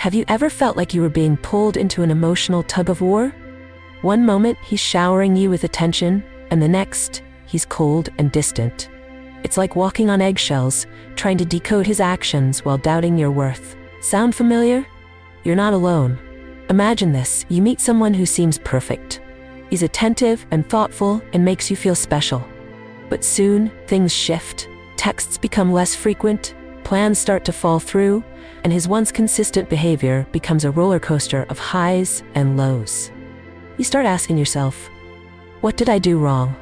Have you ever felt like you were being pulled into an emotional tug-of-war? One moment, he's showering you with attention, and the next, he's cold and distant. It's like walking on eggshells, trying to decode his actions while doubting your worth. Sound familiar? You're not alone. Imagine this: you meet someone who seems perfect. He's attentive and thoughtful and makes you feel special. But soon, things shift. Texts become less frequent, plans start to fall through, and his once consistent behavior becomes a roller coaster of highs and lows. You start asking yourself, what did I do wrong?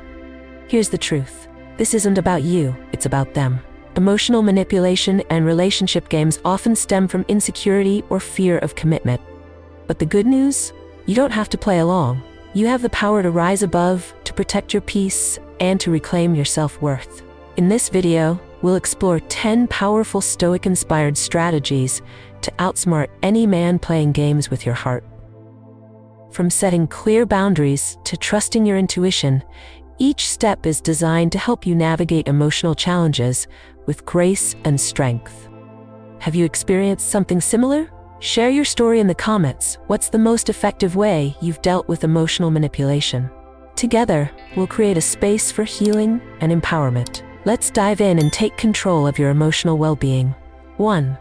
Here's the truth. This isn't about you, it's about them. Emotional manipulation and relationship games often stem from insecurity or fear of commitment. But the good news? You don't have to play along. You have the power to rise above, to protect your peace, and to reclaim your self-worth. In this video, we'll explore 10 powerful Stoic-inspired strategies to outsmart any man playing games with your heart. From setting clear boundaries to trusting your intuition, each step is designed to help you navigate emotional challenges with grace and strength. Have you experienced something similar? Share your story in the comments. What's the most effective way you've dealt with emotional manipulation? Together, we'll create a space for healing and empowerment. Let's dive in and take control of your emotional well-being. 1.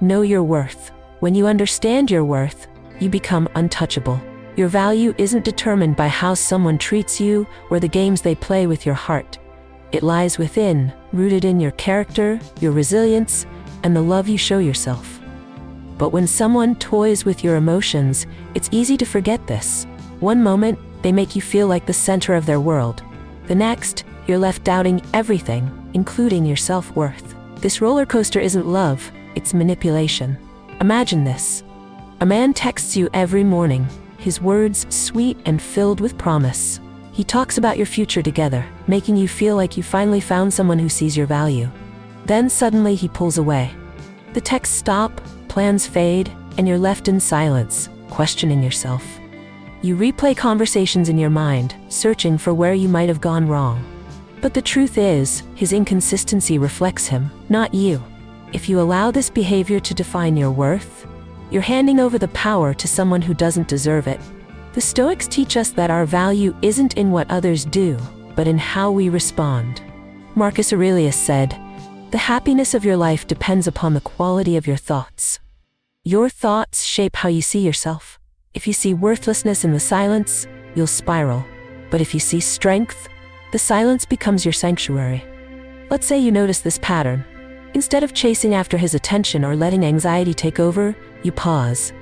Know your worth. When you understand your worth, you become untouchable. Your value isn't determined by how someone treats you or the games they play with your heart. It lies within, rooted in your character, your resilience, and the love you show yourself. But when someone toys with your emotions, it's easy to forget this. One moment, they make you feel like the center of their world. The next, you're left doubting everything, including your self-worth. This roller coaster isn't love, it's manipulation. Imagine this. A man texts you every morning, his words sweet and filled with promise. He talks about your future together, making you feel like you finally found someone who sees your value. Then suddenly he pulls away. The texts stop, plans fade, and you're left in silence, questioning yourself. You replay conversations in your mind, searching for where you might have gone wrong. But the truth is, his inconsistency reflects him, not you. If you allow this behavior to define your worth, you're handing over the power to someone who doesn't deserve it. The Stoics teach us that our value isn't in what others do, but in how we respond. Marcus Aurelius said, "The happiness of your life depends upon the quality of your thoughts." Your thoughts shape how you see yourself. If you see worthlessness in the silence, you'll spiral. But if you see strength, the silence becomes your sanctuary. Let's say you notice this pattern. Instead of chasing after his attention or letting anxiety take over, you pause.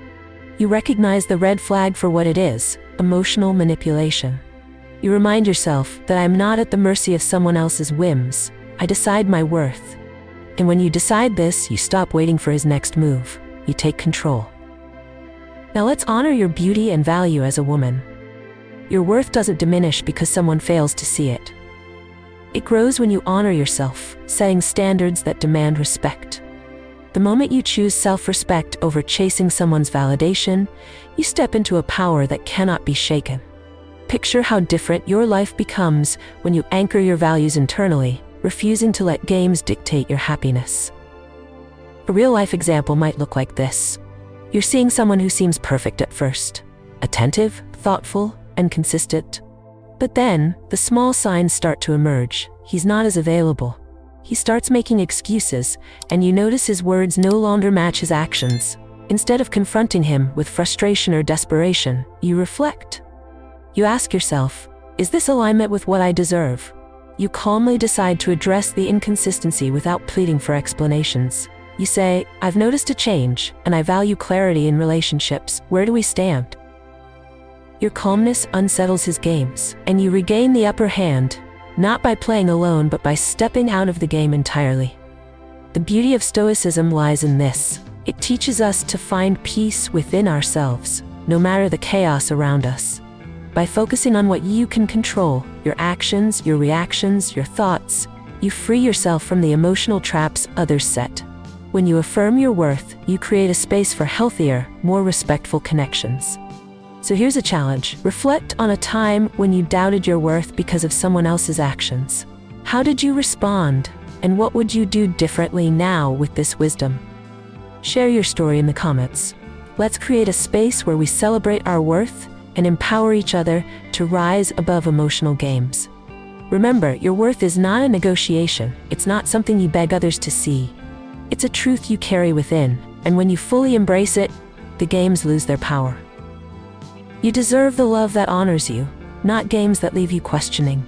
You recognize the red flag for what it is: emotional manipulation. You remind yourself that I'm not at the mercy of someone else's whims. I decide my worth. And when you decide this, you stop waiting for his next move. You take control. Now let's honor your beauty and value as a woman. Your worth doesn't diminish because someone fails to see it. It grows when you honor yourself, setting standards that demand respect. The moment you choose self-respect over chasing someone's validation, you step into a power that cannot be shaken. Picture how different your life becomes when you anchor your values internally, refusing to let games dictate your happiness. A real-life example might look like this. You're seeing someone who seems perfect at first, attentive, thoughtful, and consistent. But then, the small signs start to emerge. He's not as available. He starts making excuses, and you notice his words no longer match his actions. Instead of confronting him with frustration or desperation, you reflect. You ask yourself, is this alignment with what I deserve? You calmly decide to address the inconsistency without pleading for explanations. You say, I've noticed a change, and I value clarity in relationships. Where do we stand? Your calmness unsettles his games, and you regain the upper hand, not by playing alone but by stepping out of the game entirely. The beauty of Stoicism lies in this. It teaches us to find peace within ourselves, no matter the chaos around us. By focusing on what you can control, your actions, your reactions, your thoughts, you free yourself from the emotional traps others set. When you affirm your worth, you create a space for healthier, more respectful connections. So here's a challenge. Reflect on a time when you doubted your worth because of someone else's actions. How did you respond? And what would you do differently now with this wisdom? Share your story in the comments. Let's create a space where we celebrate our worth and empower each other to rise above emotional games. Remember, your worth is not a negotiation. It's not something you beg others to see. It's a truth you carry within, and when you fully embrace it, the games lose their power. You deserve the love that honors you, not games that leave you questioning.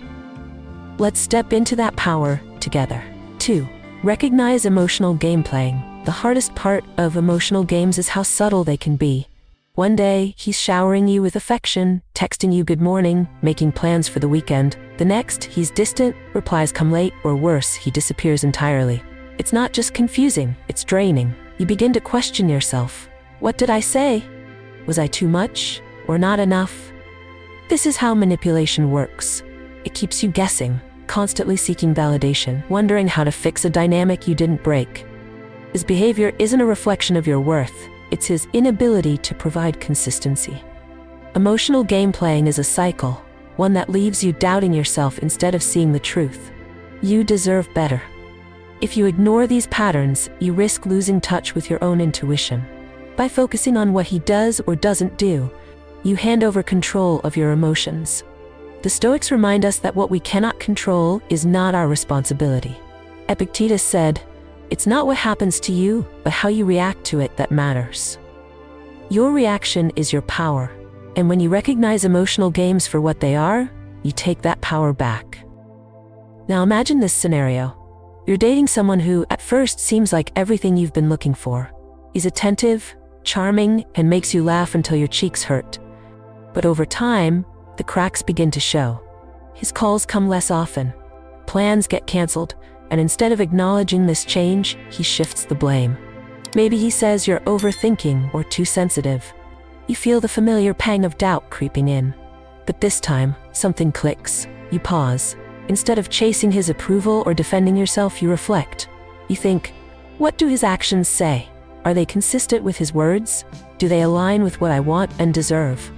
Let's step into that power together. 2. Recognize emotional game playing. The hardest part of emotional games is how subtle they can be. One day, he's showering you with affection, texting you good morning, making plans for the weekend. The next, he's distant, replies come late, or worse, he disappears entirely. It's not just confusing, it's draining. You begin to question yourself. What did I say? Was I too much or not enough? This is how manipulation works. It keeps you guessing, constantly seeking validation, wondering how to fix a dynamic you didn't break. His behavior isn't a reflection of your worth, it's his inability to provide consistency. Emotional game playing is a cycle, one that leaves you doubting yourself instead of seeing the truth. You deserve better. If you ignore these patterns, you risk losing touch with your own intuition. By focusing on what he does or doesn't do, you hand over control of your emotions. The Stoics remind us that what we cannot control is not our responsibility. Epictetus said, "It's not what happens to you, but how you react to it that matters." Your reaction is your power, and when you recognize emotional games for what they are, you take that power back. Now imagine this scenario. You're dating someone who, at first, seems like everything you've been looking for. He's attentive, charming, and makes you laugh until your cheeks hurt. But over time, the cracks begin to show. His calls come less often, plans get canceled, and instead of acknowledging this change, he shifts the blame. Maybe he says you're overthinking or too sensitive. You feel the familiar pang of doubt creeping in. But this time, something clicks. You pause. Instead of chasing his approval or defending yourself, you reflect. You think, what do his actions say? Are they consistent with his words? Do they align with what I want and deserve?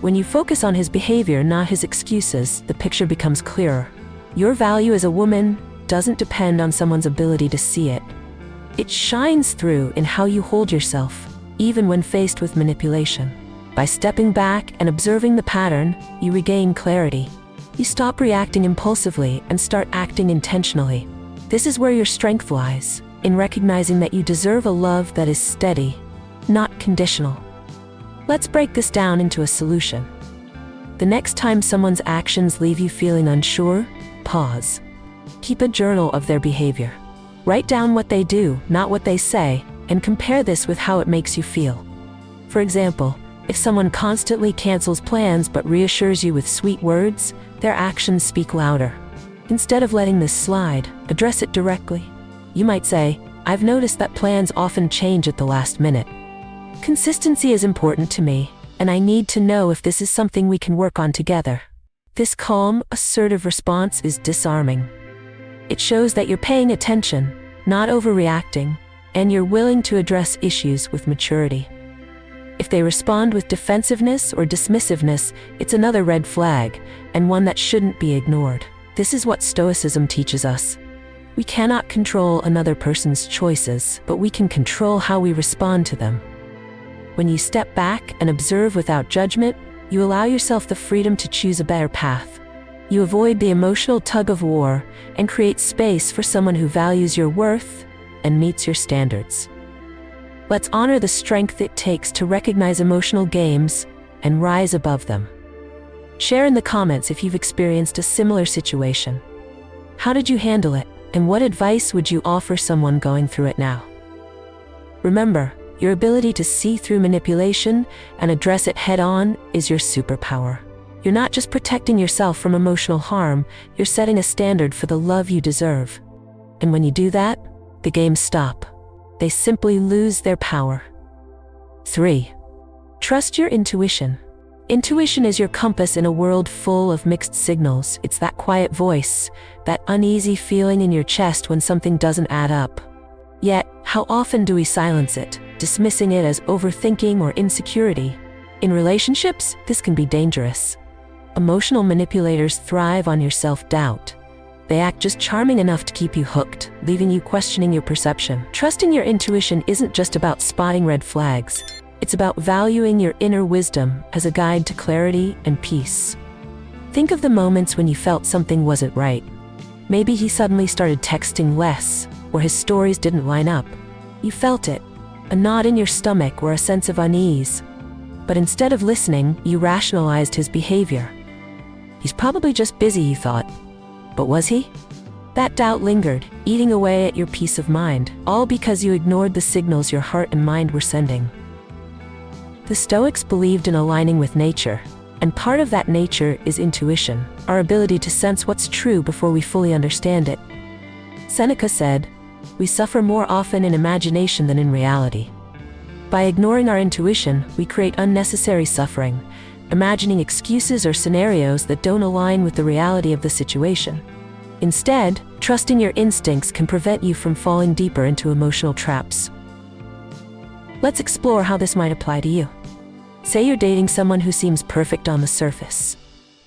When you focus on his behavior, not his excuses, the picture becomes clearer. Your value as a woman doesn't depend on someone's ability to see it. It shines through in how you hold yourself, even when faced with manipulation. By stepping back and observing the pattern, you regain clarity. You stop reacting impulsively and start acting intentionally. This is where your strength lies, in recognizing that you deserve a love that is steady, not conditional. Let's break this down into a solution. The next time someone's actions leave you feeling unsure, pause. Keep a journal of their behavior. Write down what they do, not what they say, and compare this with how it makes you feel. For example, if someone constantly cancels plans but reassures you with sweet words, their actions speak louder. Instead of letting this slide, address it directly. You might say, "I've noticed that plans often change at the last minute. Consistency is important to me, and I need to know if this is something we can work on together." This calm, assertive response is disarming. It shows that you're paying attention, not overreacting, and you're willing to address issues with maturity. If they respond with defensiveness or dismissiveness, it's another red flag, and one that shouldn't be ignored. This is what Stoicism teaches us. We cannot control another person's choices, but we can control how we respond to them. When you step back and observe without judgment, you allow yourself the freedom to choose a better path. You avoid the emotional tug-of-war and create space for someone who values your worth and meets your standards. Let's honor the strength it takes to recognize emotional games and rise above them. Share in the comments if you've experienced a similar situation. How did you handle it, and what advice would you offer someone going through it now? Remember, your ability to see through manipulation and address it head-on is your superpower. You're not just protecting yourself from emotional harm, you're setting a standard for the love you deserve. And when you do that, the games stop. They simply lose their power. 3. Trust your intuition. Intuition is your compass in a world full of mixed signals. It's that quiet voice, that uneasy feeling in your chest when something doesn't add up. Yet, how often do we silence it, dismissing it as overthinking or insecurity? In relationships, this can be dangerous. Emotional manipulators thrive on your self-doubt. They act just charming enough to keep you hooked, leaving you questioning your perception. Trusting your intuition isn't just about spotting red flags. It's about valuing your inner wisdom as a guide to clarity and peace. Think of the moments when you felt something wasn't right. Maybe he suddenly started texting less, or his stories didn't line up. You felt it, a knot in your stomach or a sense of unease. But instead of listening, you rationalized his behavior. He's probably just busy, you thought. But was he? That doubt lingered, eating away at your peace of mind, all because you ignored the signals your heart and mind were sending. The Stoics believed in aligning with nature, and part of that nature is intuition, our ability to sense what's true before we fully understand it. Seneca said, "We suffer more often in imagination than in reality." By ignoring our intuition, we create unnecessary suffering, imagining excuses or scenarios that don't align with the reality of the situation. Instead, trusting your instincts can prevent you from falling deeper into emotional traps. Let's explore how this might apply to you. Say you're dating someone who seems perfect on the surface.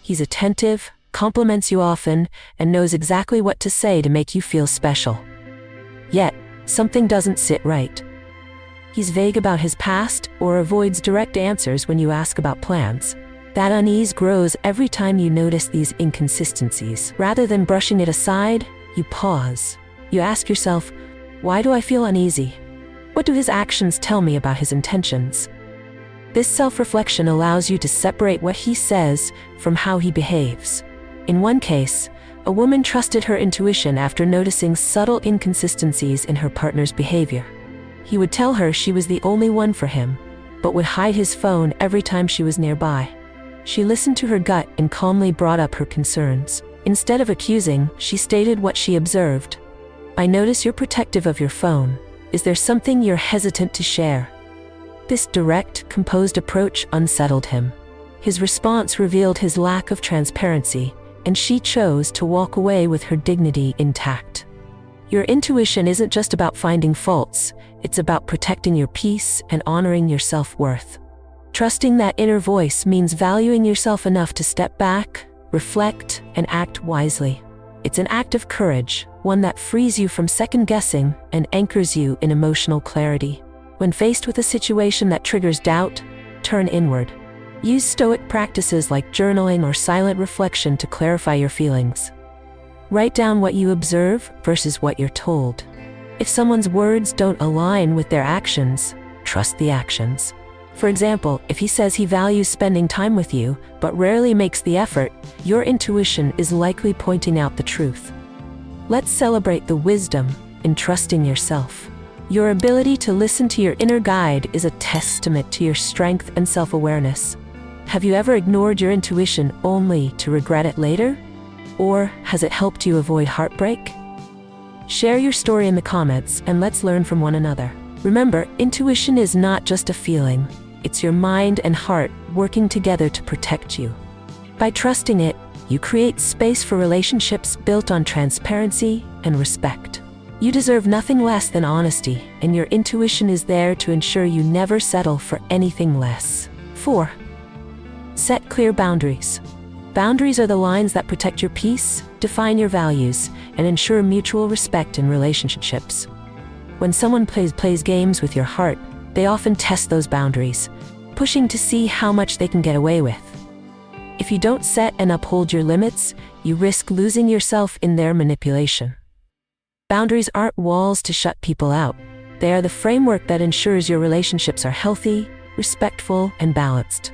He's attentive, compliments you often, and knows exactly what to say to make you feel special. Yet, something doesn't sit right. He's vague about his past or avoids direct answers when you ask about plans. That unease grows every time you notice these inconsistencies. Rather than brushing it aside, you pause. You ask yourself, why do I feel uneasy? What do his actions tell me about his intentions? This self-reflection allows you to separate what he says from how he behaves. In one case, a woman trusted her intuition after noticing subtle inconsistencies in her partner's behavior. He would tell her she was the only one for him, but would hide his phone every time she was nearby. She listened to her gut and calmly brought up her concerns. Instead of accusing, she stated what she observed. "I notice you're protective of your phone. Is there something you're hesitant to share?" This direct, composed approach unsettled him. His response revealed his lack of transparency, and she chose to walk away with her dignity intact. Your intuition isn't just about finding faults, it's about protecting your peace and honoring your self-worth. Trusting that inner voice means valuing yourself enough to step back, reflect, and act wisely. It's an act of courage, one that frees you from second-guessing and anchors you in emotional clarity. When faced with a situation that triggers doubt, turn inward. Use Stoic practices like journaling or silent reflection to clarify your feelings. Write down what you observe versus what you're told. If someone's words don't align with their actions, trust the actions. For example, if he says he values spending time with you, but rarely makes the effort, your intuition is likely pointing out the truth. Let's celebrate the wisdom in trusting yourself. Your ability to listen to your inner guide is a testament to your strength and self-awareness. Have you ever ignored your intuition only to regret it later? Or has it helped you avoid heartbreak? Share your story in the comments and let's learn from one another. Remember, intuition is not just a feeling. It's your mind and heart working together to protect you. By trusting it, you create space for relationships built on transparency and respect. You deserve nothing less than honesty, and your intuition is there to ensure you never settle for anything less. 4. Set clear boundaries. Boundaries are the lines that protect your peace, define your values, and ensure mutual respect in relationships. When someone plays games with your heart, they often test those boundaries, pushing to see how much they can get away with. If you don't set and uphold your limits, you risk losing yourself in their manipulation. Boundaries aren't walls to shut people out. They are the framework that ensures your relationships are healthy, respectful, and balanced.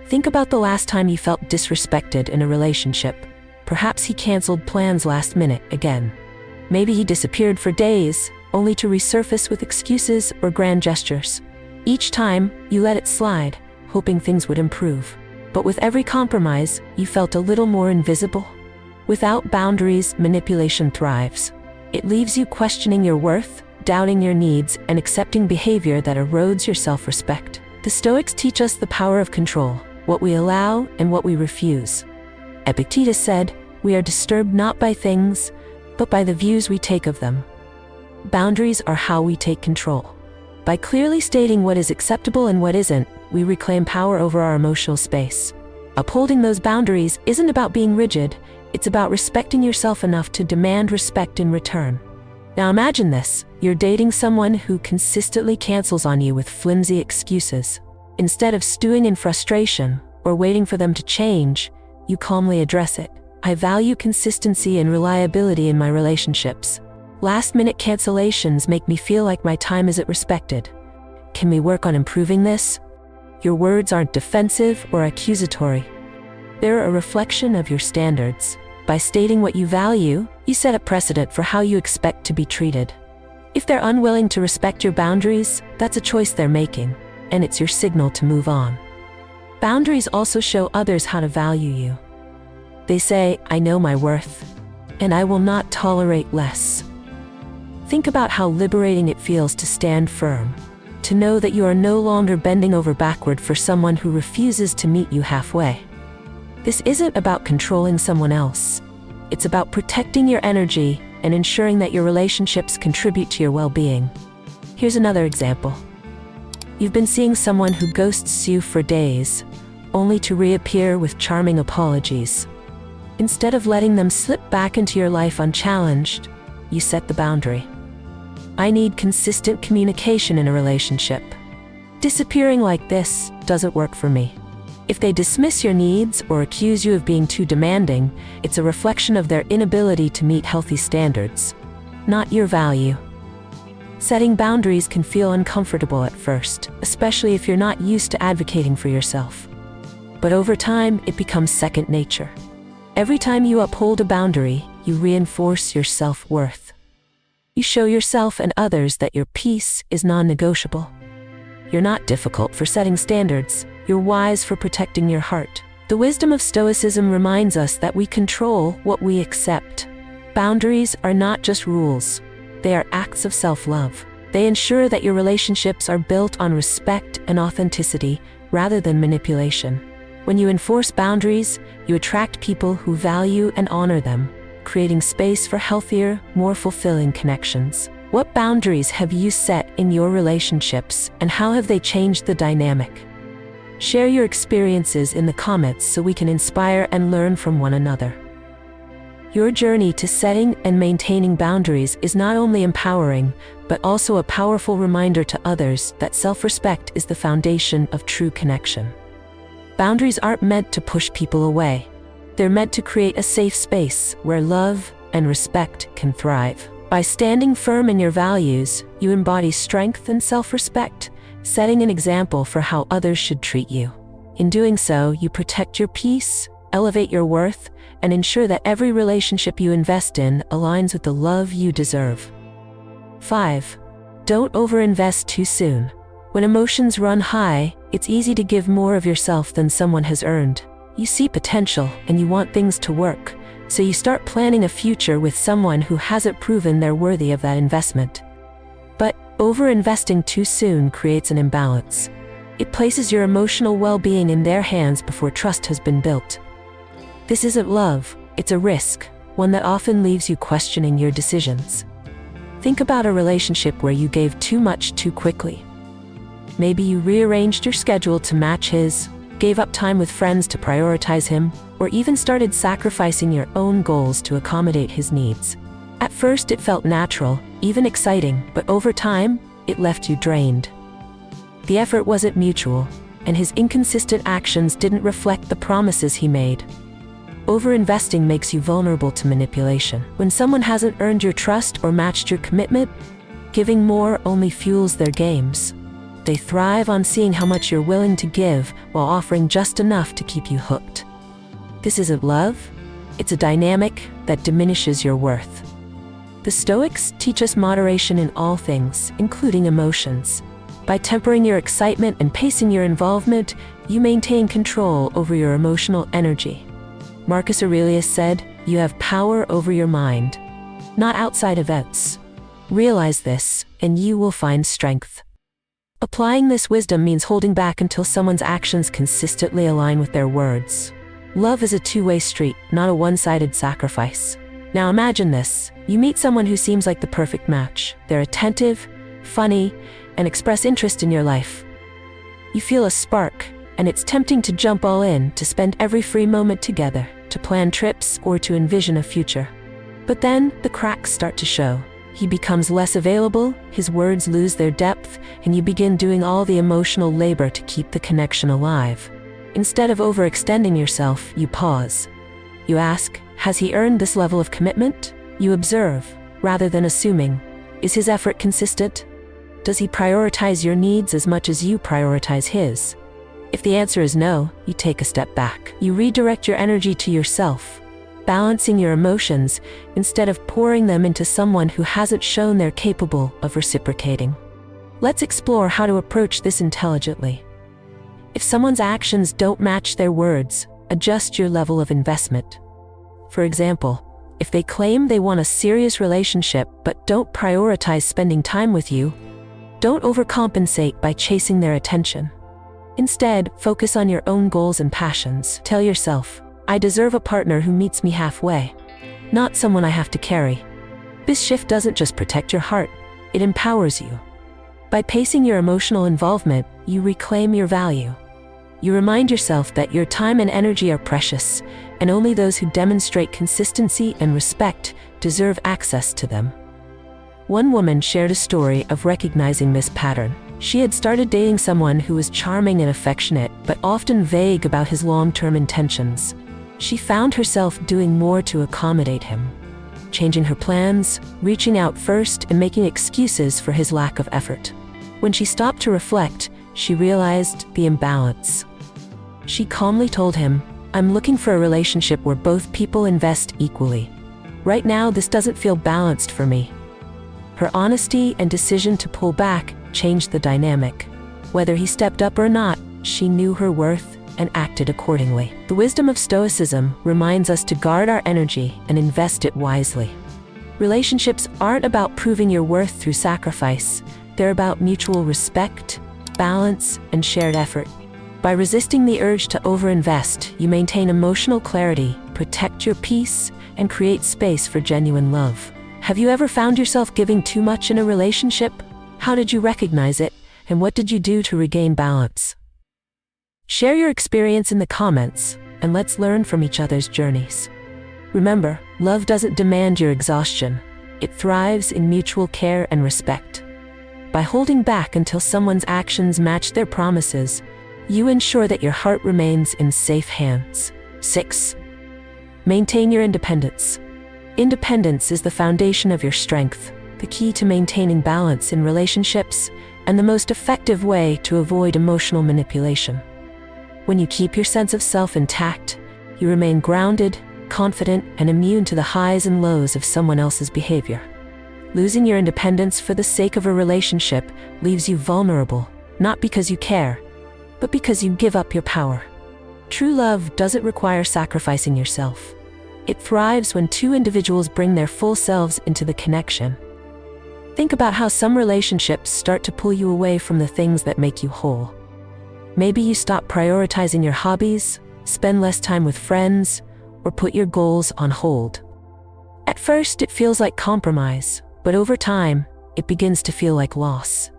Think about the last time you felt disrespected in a relationship. Perhaps he canceled plans last minute again. Maybe he disappeared for days, only to resurface with excuses or grand gestures. Each time, you let it slide, hoping things would improve. But with every compromise, you felt a little more invisible. Without boundaries, manipulation thrives. It leaves you questioning your worth, doubting your needs, and accepting behavior that erodes your self-respect. The Stoics teach us the power of control, what we allow and what we refuse. Epictetus said, "We are disturbed not by things, but by the views we take of them." Boundaries are how we take control. By clearly stating what is acceptable and what isn't, we reclaim power over our emotional space. Upholding those boundaries isn't about being rigid, it's about respecting yourself enough to demand respect in return. Now imagine this, you're dating someone who consistently cancels on you with flimsy excuses. Instead of stewing in frustration or waiting for them to change, you calmly address it. I value consistency and reliability in my relationships. Last-minute cancellations make me feel like my time isn't respected. Can we work on improving this? Your words aren't defensive or accusatory. They're a reflection of your standards. By stating what you value, you set a precedent for how you expect to be treated. If they're unwilling to respect your boundaries, that's a choice they're making, and it's your signal to move on. Boundaries also show others how to value you. They say, I know my worth, and I will not tolerate less. Think about how liberating it feels to stand firm, to know that you are no longer bending over backward for someone who refuses to meet you halfway. This isn't about controlling someone else. It's about protecting your energy and ensuring that your relationships contribute to your well-being. Here's another example. You've been seeing someone who ghosts you for days, only to reappear with charming apologies. Instead of letting them slip back into your life unchallenged, you set the boundary. I need consistent communication in a relationship. Disappearing like this doesn't work for me. If they dismiss your needs or accuse you of being too demanding, it's a reflection of their inability to meet healthy standards, not your value. Setting boundaries can feel uncomfortable at first, especially if you're not used to advocating for yourself. But over time, it becomes second nature. Every time you uphold a boundary, you reinforce your self-worth. You show yourself and others that your peace is non-negotiable. You're not difficult for setting standards. You're wise for protecting your heart. The wisdom of Stoicism reminds us that we control what we accept. Boundaries are not just rules. They are acts of self-love. They ensure that your relationships are built on respect and authenticity rather than manipulation. When you enforce boundaries, you attract people who value and honor them, creating space for healthier, more fulfilling connections. What boundaries have you set in your relationships, and how have they changed the dynamic? Share your experiences in the comments so we can inspire and learn from one another. Your journey to setting and maintaining boundaries is not only empowering, but also a powerful reminder to others that self-respect is the foundation of true connection. Boundaries aren't meant to push people away. They're meant to create a safe space where love and respect can thrive. By standing firm in your values, you embody strength and self-respect, setting an example for how others should treat you. In doing so, you protect your peace, elevate your worth, and ensure that every relationship you invest in aligns with the love you deserve. 5. Don't overinvest too soon. When emotions run high, it's easy to give more of yourself than someone has earned. You see potential and you want things to work, so you start planning a future with someone who hasn't proven they're worthy of that investment. But overinvesting too soon creates an imbalance. It places your emotional well-being in their hands before trust has been built. This isn't love, it's a risk, one that often leaves you questioning your decisions. Think about a relationship where you gave too much too quickly. Maybe you rearranged your schedule to match his, gave up time with friends to prioritize him, or even started sacrificing your own goals to accommodate his needs. At first it felt natural, even exciting, but over time, it left you drained. The effort wasn't mutual, and his inconsistent actions didn't reflect the promises he made. Overinvesting makes you vulnerable to manipulation. When someone hasn't earned your trust or matched your commitment, giving more only fuels their games. They thrive on seeing how much you're willing to give while offering just enough to keep you hooked. This isn't love, it's a dynamic that diminishes your worth. The Stoics teach us moderation in all things, including emotions. By tempering your excitement and pacing your involvement, you maintain control over your emotional energy. Marcus Aurelius said, "You have power over your mind, not outside events." Realize this, and you will find strength. Applying this wisdom means holding back until someone's actions consistently align with their words. Love is a two-way street, not a one-sided sacrifice. Now imagine this. You meet someone who seems like the perfect match. They're attentive, funny, and express interest in your life. You feel a spark, and it's tempting to jump all in, to spend every free moment together, to plan trips, or to envision a future. But then, the cracks start to show. He becomes less available, his words lose their depth, and you begin doing all the emotional labor to keep the connection alive. Instead of overextending yourself, you pause. You ask, has he earned this level of commitment? You observe, rather than assuming. Is his effort consistent? Does he prioritize your needs as much as you prioritize his? If the answer is no, you take a step back. You redirect your energy to yourself, balancing your emotions instead of pouring them into someone who hasn't shown they're capable of reciprocating. Let's explore how to approach this intelligently. If someone's actions don't match their words, adjust your level of investment. For example, if they claim they want a serious relationship but don't prioritize spending time with you, don't overcompensate by chasing their attention. Instead, focus on your own goals and passions. Tell yourself, I deserve a partner who meets me halfway, not someone I have to carry. This shift doesn't just protect your heart, it empowers you. By pacing your emotional involvement, you reclaim your value. You remind yourself that your time and energy are precious, and only those who demonstrate consistency and respect deserve access to them. One woman shared a story of recognizing this pattern. She had started dating someone who was charming and affectionate, but often vague about his long-term intentions. She found herself doing more to accommodate him, changing her plans, reaching out first, and making excuses for his lack of effort. When she stopped to reflect, she realized the imbalance. She calmly told him, I'm looking for a relationship where both people invest equally. Right now, this doesn't feel balanced for me. Her honesty and decision to pull back changed the dynamic. Whether he stepped up or not, she knew her worth and acted accordingly. The wisdom of Stoicism reminds us to guard our energy and invest it wisely. Relationships aren't about proving your worth through sacrifice. They're about mutual respect, balance, and shared effort. By resisting the urge to overinvest, you maintain emotional clarity, protect your peace, and create space for genuine love. Have you ever found yourself giving too much in a relationship? How did you recognize it, and what did you do to regain balance? Share your experience in the comments, and let's learn from each other's journeys. Remember, love doesn't demand your exhaustion. It thrives in mutual care and respect. By holding back until someone's actions match their promises, you ensure that your heart remains in safe hands. 6. Maintain your independence. Independence is the foundation of your strength, the key to maintaining balance in relationships, and the most effective way to avoid emotional manipulation. When you keep your sense of self intact, you remain grounded, confident, and immune to the highs and lows of someone else's behavior. Losing your independence for the sake of a relationship leaves you vulnerable, not because you care, but because you give up your power. True love doesn't require sacrificing yourself. It thrives when two individuals bring their full selves into the connection. Think about how some relationships start to pull you away from the things that make you whole. Maybe you stop prioritizing your hobbies, spend less time with friends, or put your goals on hold. At first, it feels like compromise, but over time, it begins to feel like loss.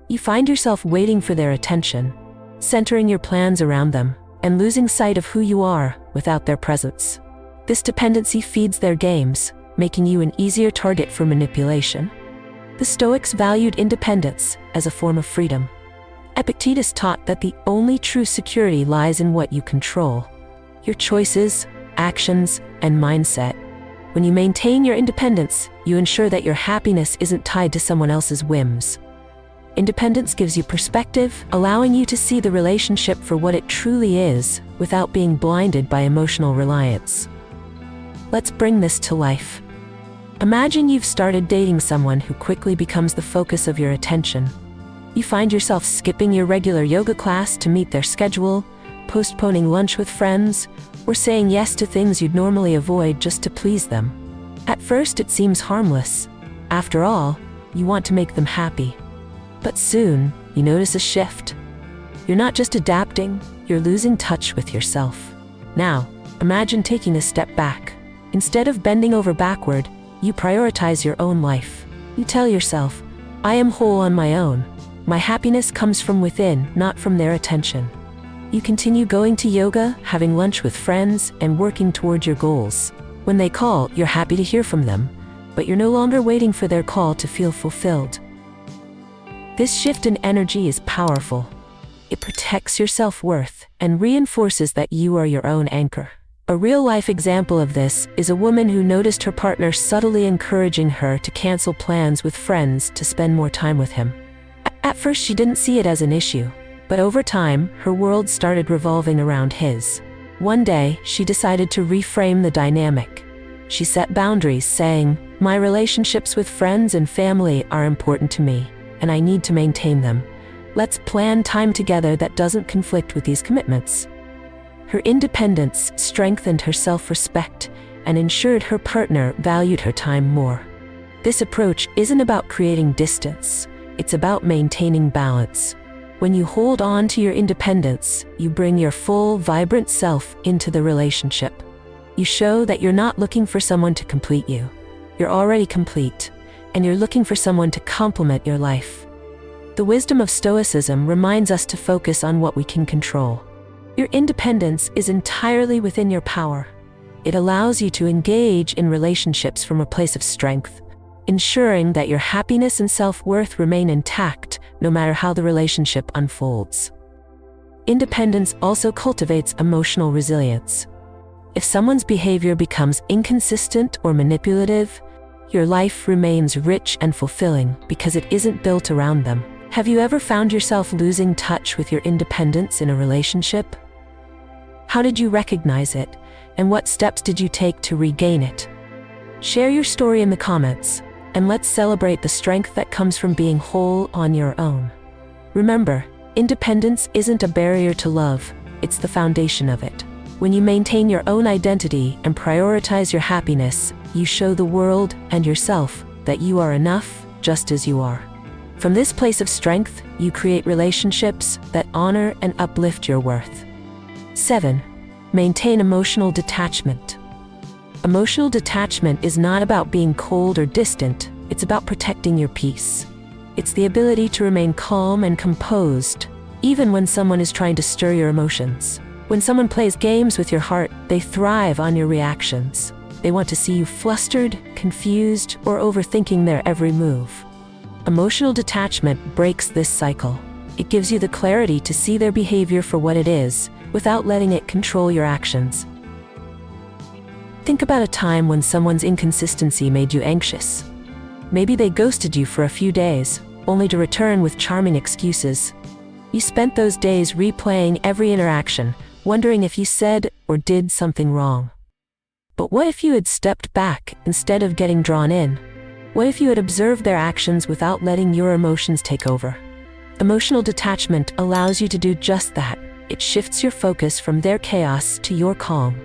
You find yourself waiting for their attention, centering your plans around them, and losing sight of who you are without their presence. This dependency feeds their games, making you an easier target for manipulation. The Stoics valued independence as a form of freedom. Epictetus taught that the only true security lies in what you control: your choices, actions, and mindset. When you maintain your independence, you ensure that your happiness isn't tied to someone else's whims. Independence gives you perspective, allowing you to see the relationship for what it truly is, without being blinded by emotional reliance. Let's bring this to life. Imagine you've started dating someone who quickly becomes the focus of your attention. You find yourself skipping your regular yoga class to meet their schedule, postponing lunch with friends, or saying yes to things you'd normally avoid just to please them. At first, it seems harmless. After all, you want to make them happy. But soon, you notice a shift. You're not just adapting, you're losing touch with yourself. Now, imagine taking a step back. Instead of bending over backward, you prioritize your own life. You tell yourself, I am whole on my own. My happiness comes from within, not from their attention. You continue going to yoga, having lunch with friends, and working toward your goals. When they call, you're happy to hear from them, but you're no longer waiting for their call to feel fulfilled. This shift in energy is powerful. It protects your self-worth and reinforces that you are your own anchor. A real-life example of this is a woman who noticed her partner subtly encouraging her to cancel plans with friends to spend more time with him. At first, she didn't see it as an issue, but over time, her world started revolving around his. One day, she decided to reframe the dynamic. She set boundaries, saying, "My relationships with friends and family are important to me, and I need to maintain them. Let's plan time together that doesn't conflict with these commitments." Her independence strengthened her self-respect and ensured her partner valued her time more. This approach isn't about creating distance, it's about maintaining balance. When you hold on to your independence, you bring your full, vibrant self into the relationship. You show that you're not looking for someone to complete you. You're already complete, and you're looking for someone to complement your life. The wisdom of Stoicism reminds us to focus on what we can control. Your independence is entirely within your power. It allows you to engage in relationships from a place of strength, ensuring that your happiness and self-worth remain intact no matter how the relationship unfolds. Independence also cultivates emotional resilience. If someone's behavior becomes inconsistent or manipulative, your life remains rich and fulfilling because it isn't built around them. Have you ever found yourself losing touch with your independence in a relationship? How did you recognize it, and what steps did you take to regain it? Share your story in the comments, and let's celebrate the strength that comes from being whole on your own. Remember, independence isn't a barrier to love, it's the foundation of it. When you maintain your own identity and prioritize your happiness, you show the world and yourself that you are enough just as you are. From this place of strength, you create relationships that honor and uplift your worth. 7. Maintain emotional detachment. Emotional detachment is not about being cold or distant, it's about protecting your peace. It's the ability to remain calm and composed, even when someone is trying to stir your emotions. When someone plays games with your heart, they thrive on your reactions. They want to see you flustered, confused, or overthinking their every move. Emotional detachment breaks this cycle. It gives you the clarity to see their behavior for what it is, without letting it control your actions. Think about a time when someone's inconsistency made you anxious. Maybe they ghosted you for a few days, only to return with charming excuses. You spent those days replaying every interaction, wondering if you said or did something wrong. But what if you had stepped back instead of getting drawn in? What if you had observed their actions without letting your emotions take over? Emotional detachment allows you to do just that. It shifts your focus from their chaos to your calm.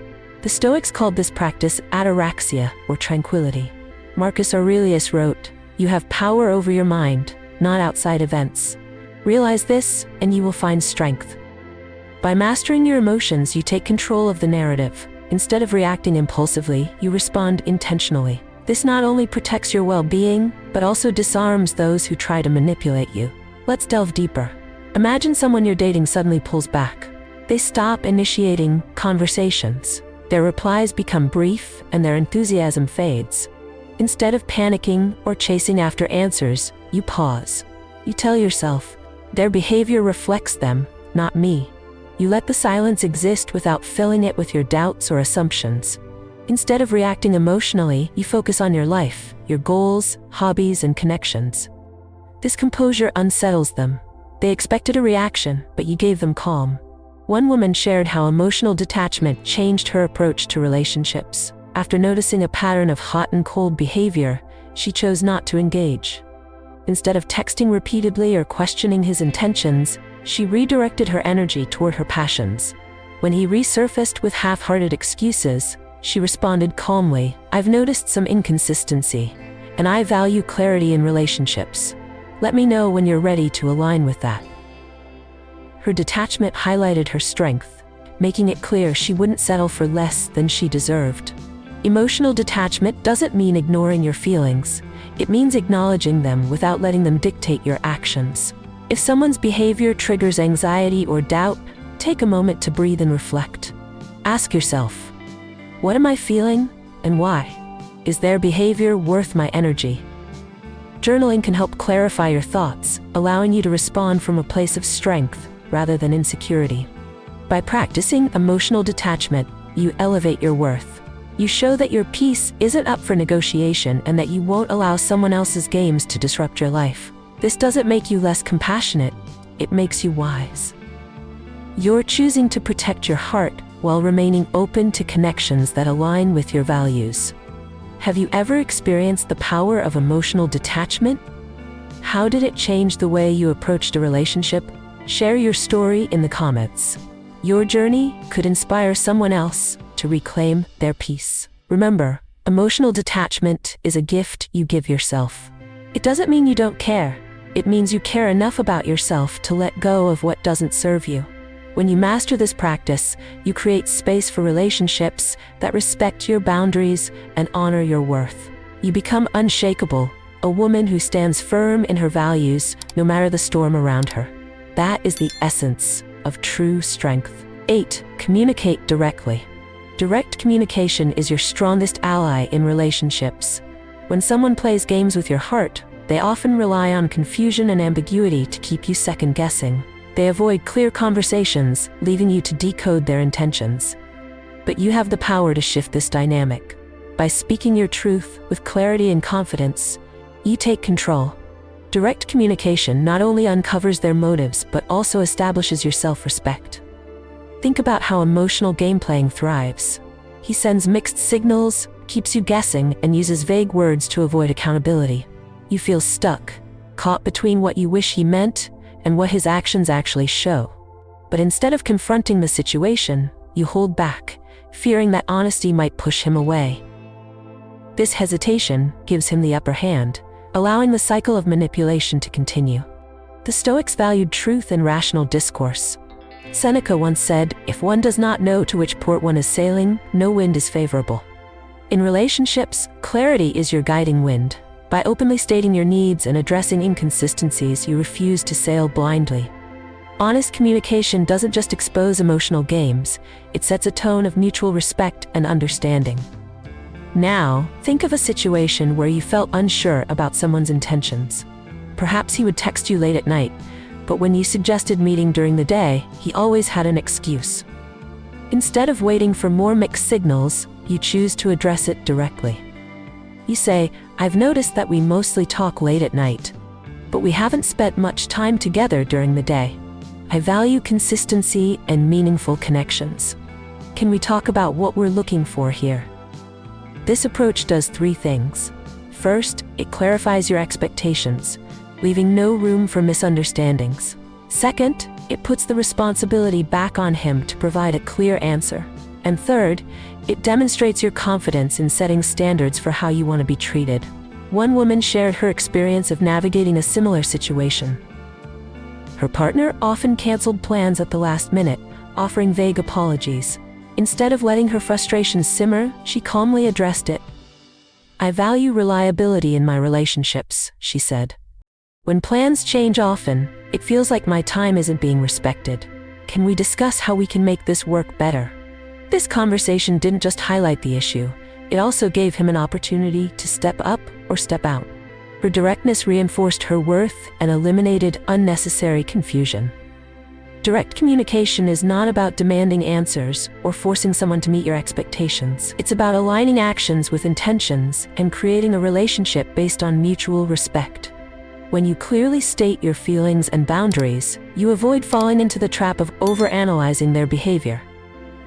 The Stoics called this practice ataraxia, or tranquility. Marcus Aurelius wrote, "You have power over your mind, not outside events. Realize this, and you will find strength." By mastering your emotions, you take control of the narrative. Instead of reacting impulsively, you respond intentionally. This not only protects your well-being, but also disarms those who try to manipulate you. Let's delve deeper. Imagine someone you're dating suddenly pulls back. They stop initiating conversations. Their replies become brief, and their enthusiasm fades. Instead of panicking or chasing after answers, you pause. You tell yourself, their behavior reflects them, not me. You let the silence exist without filling it with your doubts or assumptions. Instead of reacting emotionally, you focus on your life, your goals, hobbies, and connections. This composure unsettles them. They expected a reaction, but you gave them calm. One woman shared how emotional detachment changed her approach to relationships. After noticing a pattern of hot and cold behavior, she chose not to engage. Instead of texting repeatedly or questioning his intentions, she redirected her energy toward her passions. When he resurfaced with half-hearted excuses, she responded calmly, "I've noticed some inconsistency, and I value clarity in relationships. Let me know when you're ready to align with that." Her detachment highlighted her strength, making it clear she wouldn't settle for less than she deserved. Emotional detachment doesn't mean ignoring your feelings. It means acknowledging them without letting them dictate your actions. If someone's behavior triggers anxiety or doubt, take a moment to breathe and reflect. Ask yourself, what am I feeling and why? Is their behavior worth my energy? Journaling can help clarify your thoughts, allowing you to respond from a place of strength rather than insecurity. By practicing emotional detachment, you elevate your worth. You show that your peace isn't up for negotiation and that you won't allow someone else's games to disrupt your life. This doesn't make you less compassionate, it makes you wise. You're choosing to protect your heart while remaining open to connections that align with your values. Have you ever experienced the power of emotional detachment? How did it change the way you approached a relationship? Share your story in the comments. Your journey could inspire someone else to reclaim their peace. Remember, emotional detachment is a gift you give yourself. It doesn't mean you don't care. It means you care enough about yourself to let go of what doesn't serve you. When you master this practice, you create space for relationships that respect your boundaries and honor your worth. You become unshakable, a woman who stands firm in her values no matter the storm around her. That is the essence of true strength. 8. Communicate directly. Direct communication is your strongest ally in relationships. When someone plays games with your heart, they often rely on confusion and ambiguity to keep you second-guessing. They avoid clear conversations, leaving you to decode their intentions. But you have the power to shift this dynamic. By speaking your truth with clarity and confidence, you take control. Direct communication not only uncovers their motives but also establishes your self-respect. Think about how emotional game-playing thrives. He sends mixed signals, keeps you guessing, and uses vague words to avoid accountability. You feel stuck, caught between what you wish he meant and what his actions actually show. But instead of confronting the situation, you hold back, fearing that honesty might push him away. This hesitation gives him the upper hand, allowing the cycle of manipulation to continue. The Stoics valued truth and rational discourse. Seneca once said, "If one does not know to which port one is sailing, no wind is favorable." In relationships, clarity is your guiding wind. By openly stating your needs and addressing inconsistencies, you refuse to sail blindly. Honest communication doesn't just expose emotional games, it sets a tone of mutual respect and understanding. Now, think of a situation where you felt unsure about someone's intentions. Perhaps he would text you late at night, but when you suggested meeting during the day, he always had an excuse. Instead of waiting for more mixed signals, you choose to address it directly. You say, "I've noticed that we mostly talk late at night, but we haven't spent much time together during the day. I value consistency and meaningful connections. Can we talk about what we're looking for here?" This approach does 3 things. First, it clarifies your expectations, leaving no room for misunderstandings. Second, it puts the responsibility back on him to provide a clear answer. And third, it demonstrates your confidence in setting standards for how you want to be treated. One woman shared her experience of navigating a similar situation. Her partner often canceled plans at the last minute, offering vague apologies. Instead of letting her frustrations simmer, she calmly addressed it. "I value reliability in my relationships," she said. "When plans change often, it feels like my time isn't being respected. Can we discuss how we can make this work better?" This conversation didn't just highlight the issue, it also gave him an opportunity to step up or step out. Her directness reinforced her worth and eliminated unnecessary confusion. Direct communication is not about demanding answers or forcing someone to meet your expectations. It's about aligning actions with intentions and creating a relationship based on mutual respect. When you clearly state your feelings and boundaries, you avoid falling into the trap of overanalyzing their behavior.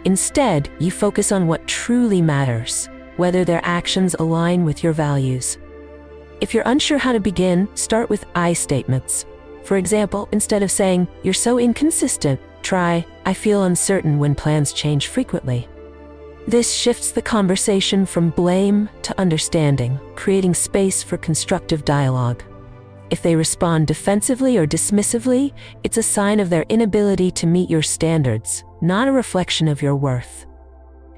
Instead, you focus on what truly matters, whether their actions align with your values. If you're unsure how to begin, start with I statements. For example, instead of saying, "You're so inconsistent," try, "I feel uncertain when plans change frequently." This shifts the conversation from blame to understanding, creating space for constructive dialogue. If they respond defensively or dismissively, it's a sign of their inability to meet your standards, not a reflection of your worth.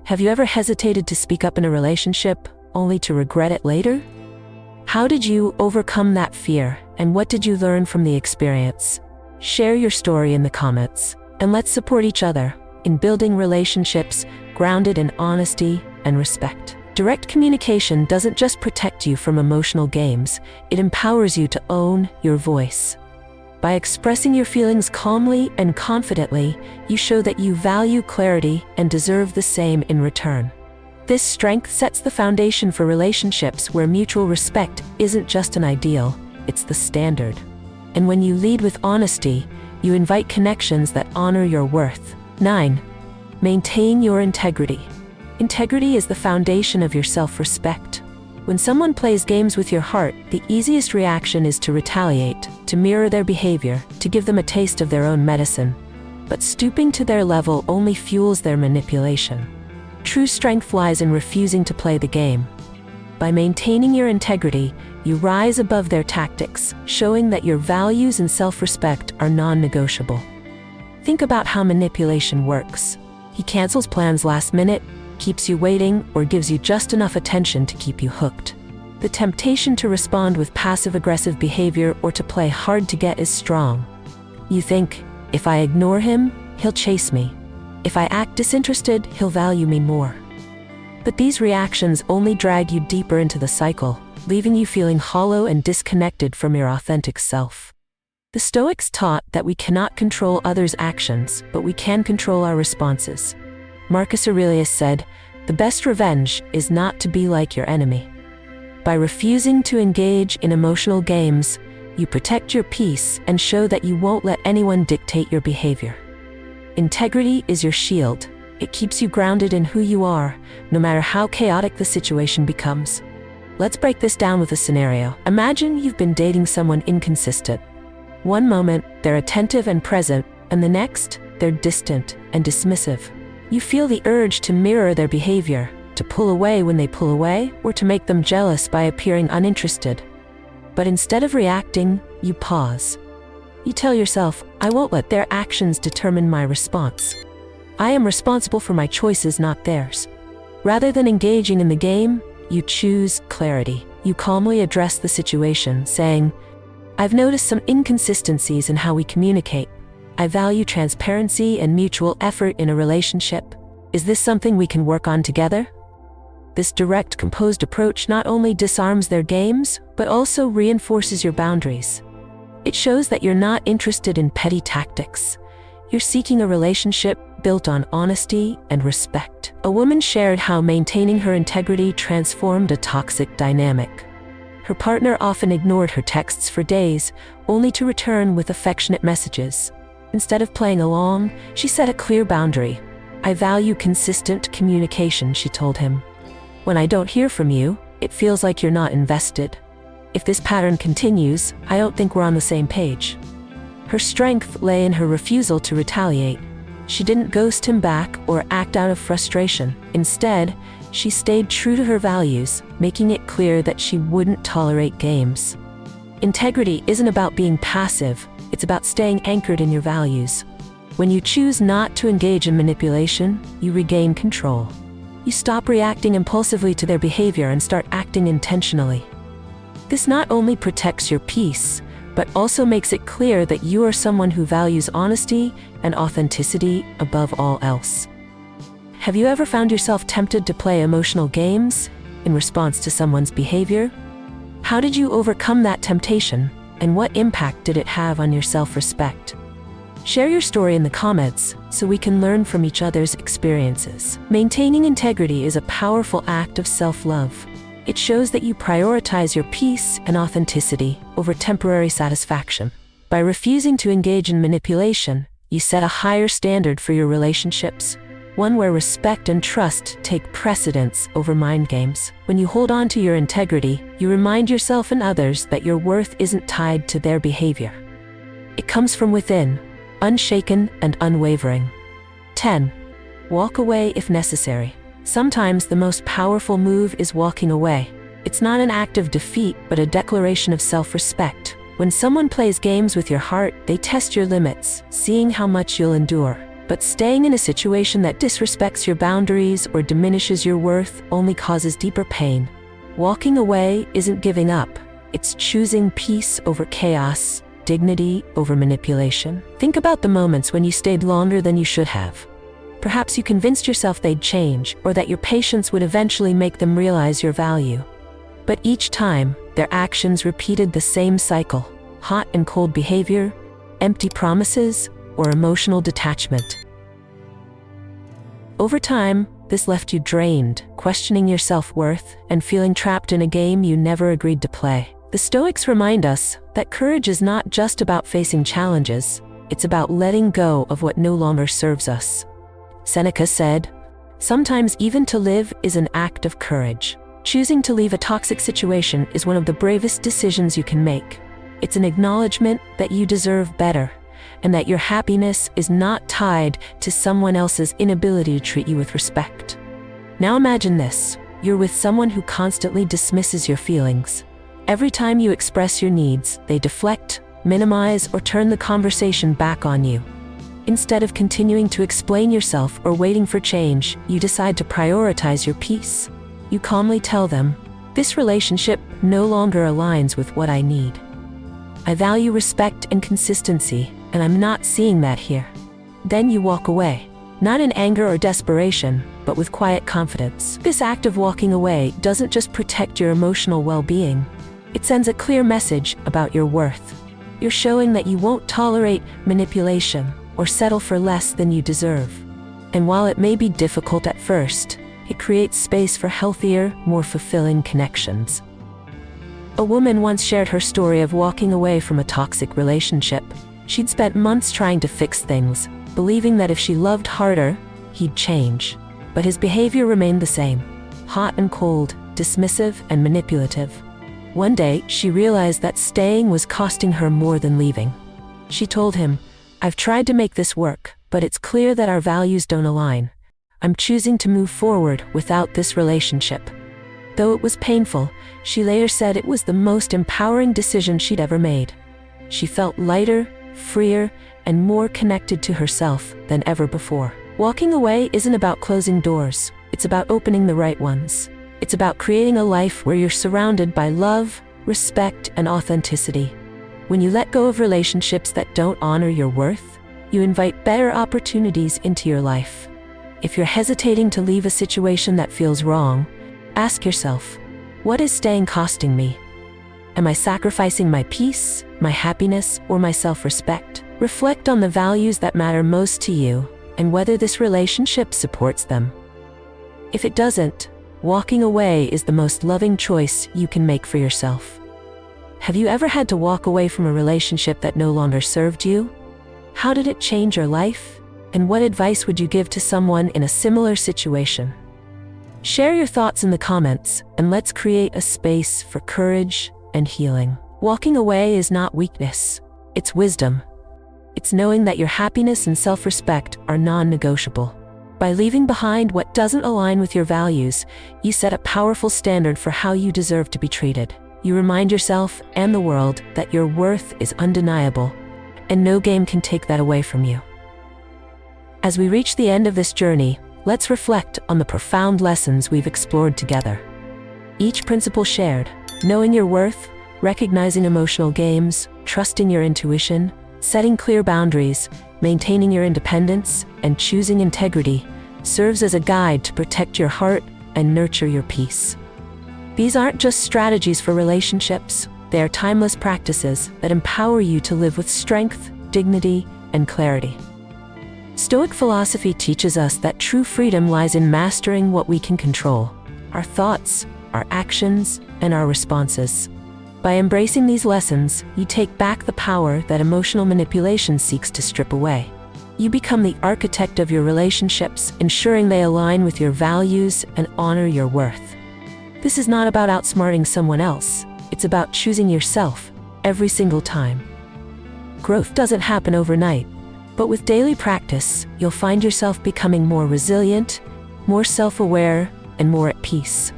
Have you ever hesitated to speak up in a relationship, only to regret it later? How did you overcome that fear, and what did you learn from the experience? Share your story in the comments, and let's support each other in building relationships grounded in honesty and respect. Direct communication doesn't just protect you from emotional games, it empowers you to own your voice. By expressing your feelings calmly and confidently, you show that you value clarity and deserve the same in return. This strength sets the foundation for relationships where mutual respect isn't just an ideal, it's the standard. And when you lead with honesty, you invite connections that honor your worth. 9. Maintain your integrity. Integrity is the foundation of your self-respect. When someone plays games with your heart, the easiest reaction is to retaliate, to mirror their behavior, to give them a taste of their own medicine. But stooping to their level only fuels their manipulation. True strength lies in refusing to play the game. By maintaining your integrity, you rise above their tactics, showing that your values and self-respect are non-negotiable. Think about how manipulation works. He cancels plans last minute, keeps you waiting, or gives you just enough attention to keep you hooked. The temptation to respond with passive-aggressive behavior or to play hard to get is strong. You think, if I ignore him, he'll chase me. If I act disinterested, he'll value me more. But these reactions only drag you deeper into the cycle, leaving you feeling hollow and disconnected from your authentic self. The Stoics taught that we cannot control others' actions, but we can control our responses. Marcus Aurelius said, "The best revenge is not to be like your enemy." By refusing to engage in emotional games, you protect your peace and show that you won't let anyone dictate your behavior. Integrity is your shield. It keeps you grounded in who you are, no matter how chaotic the situation becomes. Let's break this down with a scenario. Imagine you've been dating someone inconsistent. One moment, they're attentive and present, and the next, they're distant and dismissive. You feel the urge to mirror their behavior, to pull away when they pull away, or to make them jealous by appearing uninterested. But instead of reacting, you pause. You tell yourself, I won't let their actions determine my response. I am responsible for my choices, not theirs. Rather than engaging in the game, you choose clarity. You calmly address the situation, saying, I've noticed some inconsistencies in how we communicate. I value transparency and mutual effort in a relationship. Is this something we can work on together? This direct, composed approach not only disarms their games, but also reinforces your boundaries. It shows that you're not interested in petty tactics. You're seeking a relationship built on honesty and respect. A woman shared how maintaining her integrity transformed a toxic dynamic. Her partner often ignored her texts for days, only to return with affectionate messages. Instead of playing along, she set a clear boundary. I value consistent communication, she told him. When I don't hear from you, it feels like you're not invested. If this pattern continues, I don't think we're on the same page. Her strength lay in her refusal to retaliate. She didn't ghost him back or act out of frustration. Instead, she stayed true to her values, making it clear that she wouldn't tolerate games. Integrity isn't about being passive, it's about staying anchored in your values. When you choose not to engage in manipulation, you regain control. You stop reacting impulsively to their behavior and start acting intentionally. This not only protects your peace, but also makes it clear that you are someone who values honesty and authenticity above all else. Have you ever found yourself tempted to play emotional games in response to someone's behavior? How did you overcome that temptation, and what impact did it have on your self-respect? Share your story in the comments so we can learn from each other's experiences. Maintaining integrity is a powerful act of self-love. It shows that you prioritize your peace and authenticity over temporary satisfaction. By refusing to engage in manipulation, you set a higher standard for your relationships, one where respect and trust take precedence over mind games. When you hold on to your integrity, you remind yourself and others that your worth isn't tied to their behavior. It comes from within, unshaken and unwavering. 10. Walk away if necessary. Sometimes the most powerful move is walking away. It's not an act of defeat, but a declaration of self-respect. When someone plays games with your heart, they test your limits, seeing how much you'll endure. But staying in a situation that disrespects your boundaries or diminishes your worth only causes deeper pain. Walking away isn't giving up. It's choosing peace over chaos, dignity over manipulation. Think about the moments when you stayed longer than you should have. Perhaps you convinced yourself they'd change, or that your patience would eventually make them realize your value. But each time, their actions repeated the same cycle: hot and cold behavior, empty promises, or emotional detachment. Over time, this left you drained, questioning your self-worth, and feeling trapped in a game you never agreed to play. The Stoics remind us that courage is not just about facing challenges, it's about letting go of what no longer serves us. Seneca said, "Sometimes even to live is an act of courage." Choosing to leave a toxic situation is one of the bravest decisions you can make. It's an acknowledgement that you deserve better, and that your happiness is not tied to someone else's inability to treat you with respect. Now imagine this: you're with someone who constantly dismisses your feelings. Every time you express your needs, they deflect, minimize, or turn the conversation back on you. Instead of continuing to explain yourself or waiting for change, you decide to prioritize your peace. You calmly tell them, "This relationship no longer aligns with what I need. I value respect and consistency, and I'm not seeing that here." Then you walk away, not in anger or desperation, but with quiet confidence. This act of walking away doesn't just protect your emotional well-being. It sends a clear message about your worth. You're showing that you won't tolerate manipulation or settle for less than you deserve. And while it may be difficult at first, it creates space for healthier, more fulfilling connections. A woman once shared her story of walking away from a toxic relationship. She'd spent months trying to fix things, believing that if she loved harder, he'd change. But his behavior remained the same: hot and cold, dismissive and manipulative. One day, she realized that staying was costing her more than leaving. She told him, "I've tried to make this work, but it's clear that our values don't align. I'm choosing to move forward without this relationship." Though it was painful, she later said it was the most empowering decision she'd ever made. She felt lighter, freer, and more connected to herself than ever before. Walking away isn't about closing doors, it's about opening the right ones. It's about creating a life where you're surrounded by love, respect, and authenticity. When you let go of relationships that don't honor your worth, you invite better opportunities into your life. If you're hesitating to leave a situation that feels wrong, ask yourself, what is staying costing me? Am I sacrificing my peace, my happiness, or my self-respect? Reflect on the values that matter most to you and whether this relationship supports them. If it doesn't, walking away is the most loving choice you can make for yourself. Have you ever had to walk away from a relationship that no longer served you? How did it change your life? And what advice would you give to someone in a similar situation? Share your thoughts in the comments, and let's create a space for courage and healing. Walking away is not weakness, it's wisdom. It's knowing that your happiness and self-respect are non-negotiable. By leaving behind what doesn't align with your values, you set a powerful standard for how you deserve to be treated. You remind yourself and the world that your worth is undeniable, and no game can take that away from you. As we reach the end of this journey, let's reflect on the profound lessons we've explored together. Each principle shared, knowing your worth, recognizing emotional games, trusting your intuition, setting clear boundaries, maintaining your independence, and choosing integrity, serves as a guide to protect your heart and nurture your peace. These aren't just strategies for relationships, they are timeless practices that empower you to live with strength, dignity, and clarity. Stoic philosophy teaches us that true freedom lies in mastering what we can control: our thoughts, our actions, and our responses. By embracing these lessons, you take back the power that emotional manipulation seeks to strip away. You become the architect of your relationships, ensuring they align with your values and honor your worth. This is not about outsmarting someone else, it's about choosing yourself every single time. Growth doesn't happen overnight, but with daily practice, you'll find yourself becoming more resilient, more self-aware, and more at peace.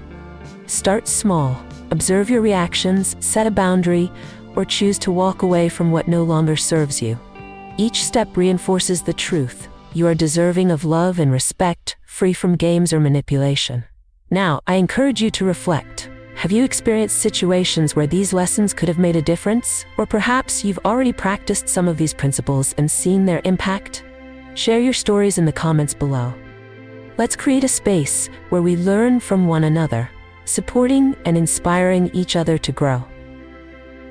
Start small. Observe your reactions, set a boundary, or choose to walk away from what no longer serves you. Each step reinforces the truth: you are deserving of love and respect, free from games or manipulation. Now, I encourage you to reflect. Have you experienced situations where these lessons could have made a difference? Or perhaps you've already practiced some of these principles and seen their impact? Share your stories in the comments below. Let's create a space where we learn from one another, supporting and inspiring each other to grow.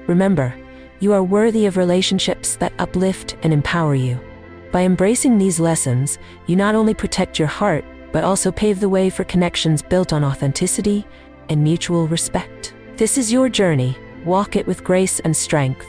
Remember, you are worthy of relationships that uplift and empower you. By embracing these lessons, you not only protect your heart, but also pave the way for connections built on authenticity and mutual respect. This is your journey. Walk it with grace and strength.